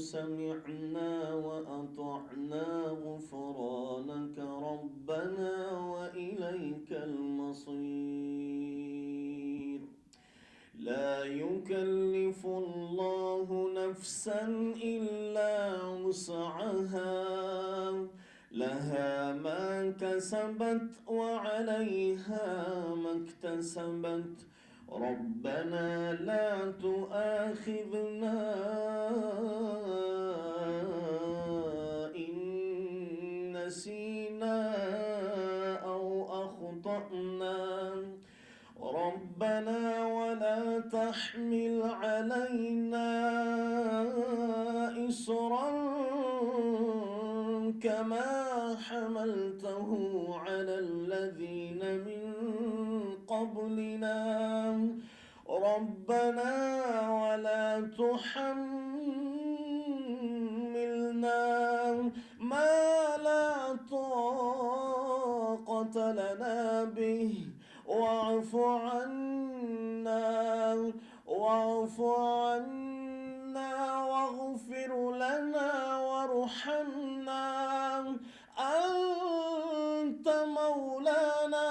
سمعنا وأطعنا غفرانك ربنا وإليك المصير. لا يكلف الله نفسا إلا وسعها، لها ما كسبت وعليها ما اكتسبت، ربنا لا تؤاخذنا إن نسينا أو أخطأنا، ربنا ولا تحمل علينا إصرا كما حملته على الذين من قبلنا، ربنا ولا تحملنا ما لا طاقة لنا به، واعف عنا واغفر لنا وارحمنا، أنت مولانا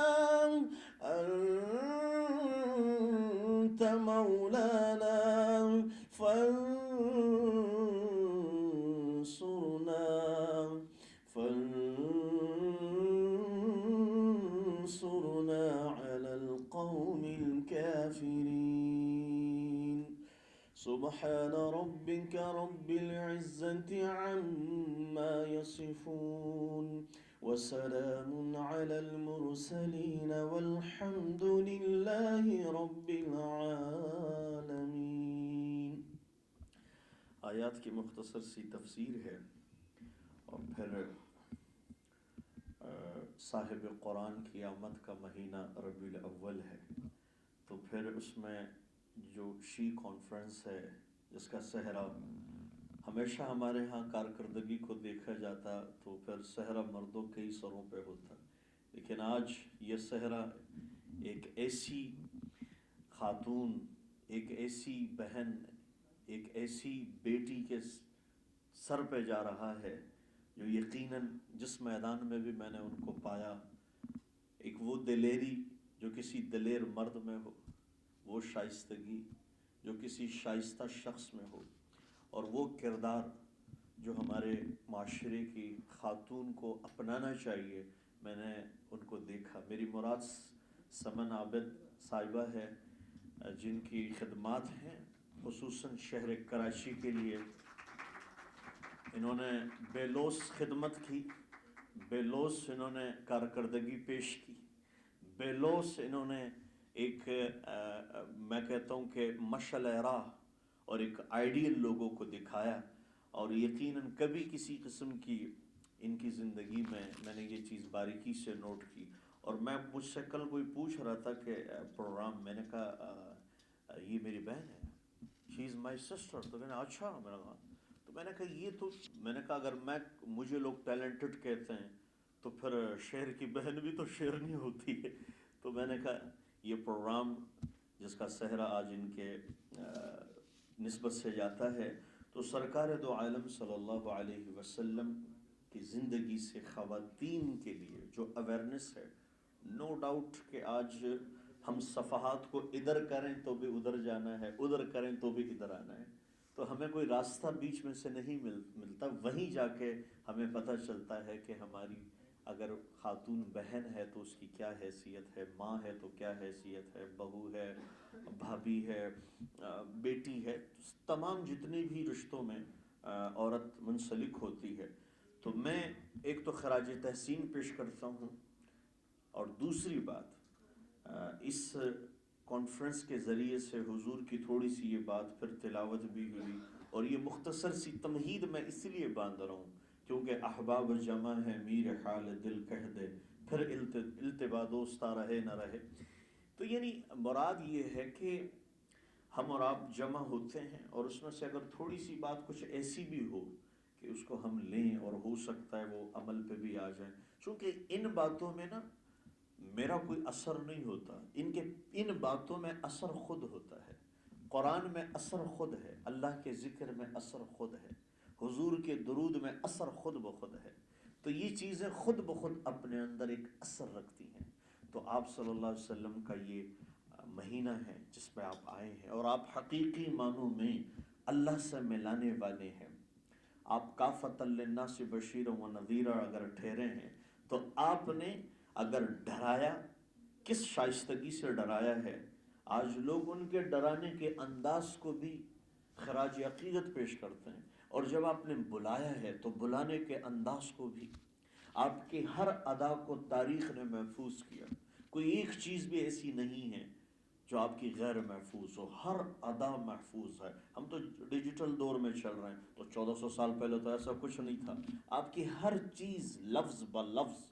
فانصرنا على القوم الكافرين. سبحان ربك رب العزة عما يصفون وسلام على المرسلين والحمد لله رب العالمين۔ آیات کی مختصر سی تفسیر ہے، اور پھر صاحب قرآن کی آمد کا مہینہ ربیع الاول ہے، تو پھر اس میں جو شی کانفرنس ہے جس کا صحرا ہمیشہ ہمارے ہاں کارکردگی کو دیکھا جاتا تو پھر صحرا مردوں کے ہی سروں پہ ہوتا، لیکن آج یہ صحرا ایک ایسی خاتون، ایک ایسی بہن، ایک ایسی بیٹی کے سر پہ جا رہا ہے جو یقیناً جس میدان میں بھی میں نے ان کو پایا، ایک وہ دلیری جو کسی دلیر مرد میں ہو، وہ شائستگی جو کسی شائستہ شخص میں ہو، اور وہ کردار جو ہمارے معاشرے کی خاتون کو اپنانا چاہیے، میں نے ان کو دیکھا۔ میری مراد سمن عابد صاحبہ ہے، جن کی خدمات ہیں خصوصاً شہر کراچی کے لیے، انہوں نے بے لوث خدمت کی، بے لوث انہوں نے کارکردگی پیش کی، بے لوث انہوں نے ایک میں کہتا ہوں کہ مشعل راہ اور ایک آئیڈیل لوگوں کو دکھایا، اور یقیناً کبھی کسی قسم کی ان کی زندگی میں نے یہ چیز باریکی سے نوٹ کی۔ اور مجھ سے کل کوئی پوچھ رہا تھا کہ پروگرام، میں نے کہا یہ میری بہن ہے، شی از مائی سسٹر، تو میں نے اچھا، میں نے کہا یہ تو، میں نے کہا اگر مجھے لوگ ٹیلنٹڈ کہتے ہیں تو پھر شہر کی بہن بھی تو شیرنی ہوتی ہے۔ تو میں نے کہا یہ پروگرام جس کا صحرا آج ان کے نسبت سے جاتا ہے، تو سرکار دو عالم صلی اللہ علیہ وسلم کی زندگی سے خواتین کے لیے جو اویئرنیس ہے، نو ڈاؤٹ کہ آج ہم صفحات کو ادھر کریں تو بھی ادھر جانا ہے، ادھر کریں تو بھی ادھر آنا ہے، تو ہمیں کوئی راستہ بیچ میں سے نہیں ملتا، وہیں جا کے ہمیں پتہ چلتا ہے کہ ہماری اگر خاتون بہن ہے تو اس کی کیا حیثیت ہے، ماں ہے تو کیا حیثیت ہے، بہو ہے، بھابھی ہے، بیٹی ہے، تمام جتنے بھی رشتوں میں عورت منسلک ہوتی ہے۔ تو میں ایک تو خراج تحسین پیش کرتا ہوں، اور دوسری بات اس کانفرنس کے ذریعے سے حضور کی تھوڑی سی یہ بات پھر تلاوت بھی ہوئی، اور یہ مختصر سی تمہید میں اس لیے باندھ رہا ہوں کیونکہ احباب جمع ہے میر حال دل کہہ دے، پھر التبا دوستہ رہے نہ رہے۔ تو یعنی مراد یہ ہے کہ ہم اور آپ جمع ہوتے ہیں، اور اس میں سے اگر تھوڑی سی بات کچھ ایسی بھی ہو کہ اس کو ہم لیں اور ہو سکتا ہے وہ عمل پہ بھی آ جائیں، چونکہ ان باتوں میں نا میرا کوئی اثر نہیں ہوتا، ان باتوں میں اثر خود ہوتا ہے، قرآن میں اثر خود ہے، اللہ کے ذکر میں اثر خود ہے، حضور کے درود میں اثر خود بخود ہے. تو یہ چیزیں خود بخود اپنے اندر ایک اثر رکھتی ہیں. تو آپ صلی اللہ علیہ وسلم کا یہ مہینہ ہے جس پہ آپ آئے ہیں، اور آپ حقیقی معنوں میں اللہ سے ملانے والے ہیں. آپ کافۃ للناس بشیر و نذیر اگر ٹھہرے ہیں تو آپ نے اگر ڈرایا، کس شائستگی سے ڈرایا ہے. آج لوگ ان کے ڈرانے کے انداز کو بھی خراج عقیدت پیش کرتے ہیں، اور جب آپ نے بلایا ہے تو بلانے کے انداز کو بھی، آپ کی ہر ادا کو تاریخ نے محفوظ کیا. کوئی ایک چیز بھی ایسی نہیں ہے جو آپ کی غیر محفوظ ہو، ہر ادا محفوظ ہے. ہم تو ڈیجیٹل دور میں چل رہے ہیں، تو 1400 سال پہلے تو ایسا کچھ نہیں تھا. آپ کی ہر چیز لفظ بلفظ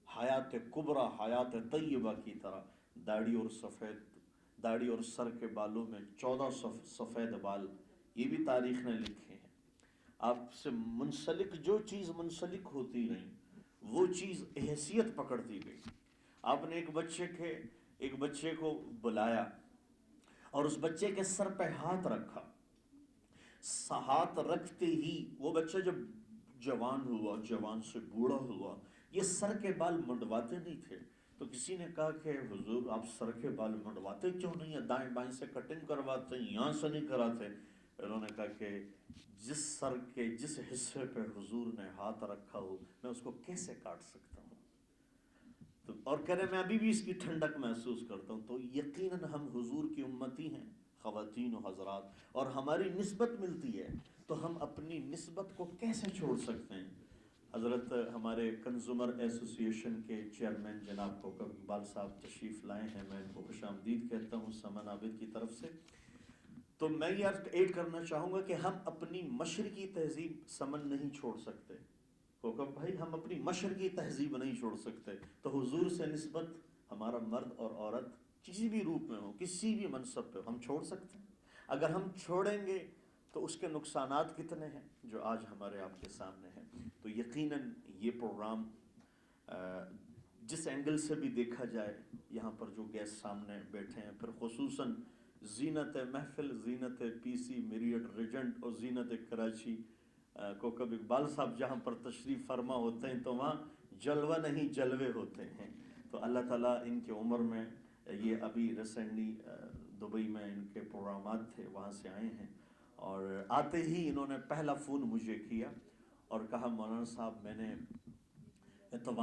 حیات کبریٰ حیات طیبہ کی طرح، داڑھی اور سر کے بالوں میں 14 سفید بال، یہ بھی تاریخ نے لکھے ہیں. آپ سے منسلک جو چیز منسلک ہوتی رہی، وہ چیز حیثیت پکڑتی گئی. آپ نے ایک بچے کو بلایا اور اس بچے کے سر پہ ہاتھ رکھا. ہاتھ رکھتے ہی وہ بچہ جب جوان ہوا، جوان سے بوڑھا ہوا، یہ سر کے بال منڈواتے نہیں تھے. تو کسی نے کہا کہ حضور آپ سر کے بال منڈواتے کیوں نہیں ہیں، دائیں بائیں سے کٹنگ کرواتے ہیں، یہاں سے نہیں کراتے. انہوں نے کہا کہ جس سر کے جس حصے پہ حضور نے ہاتھ رکھا ہو، میں اس کو کیسے کاٹ سکتا ہوں. اور کہہ رہے میں ابھی بھی اس کی ٹھنڈک محسوس کرتا ہوں. تو یقیناً ہم حضور کی امتی ہیں خواتین و حضرات، اور ہماری نسبت ملتی ہے، تو ہم اپنی نسبت کو کیسے چھوڑ سکتے ہیں. حضرت ہمارے کنزیومر ایسوسی ایشن کے چیئرمین جناب کوکب اقبال صاحب تشریف لائے ہیں. میں ان کو خوش آمدید کہتا ہوں سمن عابد کی طرف سے. تو میں یہ ایڈ کرنا چاہوں گا کہ ہم اپنی مشرقی تہذیب سمن نہیں چھوڑ سکتے. کوکب بھائی ہم اپنی مشرقی تہذیب نہیں چھوڑ سکتے. تو حضور سے نسبت ہمارا مرد اور عورت کسی بھی روپ میں ہو، کسی بھی منصب پہ، ہم چھوڑ سکتے ہیں. اگر ہم چھوڑیں گے تو اس کے نقصانات کتنے ہیں جو آج ہمارے آپ کے سامنے ہیں. تو یقیناً یہ پروگرام جس اینگل سے بھی دیکھا جائے، یہاں پر جو گیسٹ سامنے بیٹھے ہیں، پھر خصوصاً زینت محفل، زینت پی سی میریٹ ریجنٹ اور زینت کراچی کوکب اقبال صاحب جہاں پر تشریف فرما ہوتے ہیں تو وہاں جلوہ نہیں جلوے ہوتے ہیں. تو اللہ تعالیٰ ان کی عمر میں، یہ ابھی ریسنٹلی دبئی میں ان کے پروگرامات تھے، وہاں سے آئے ہیں، اور آتے ہی انہوں نے پہلا فون مجھے کیا اور کہا مولانا صاحب میں نے اتوار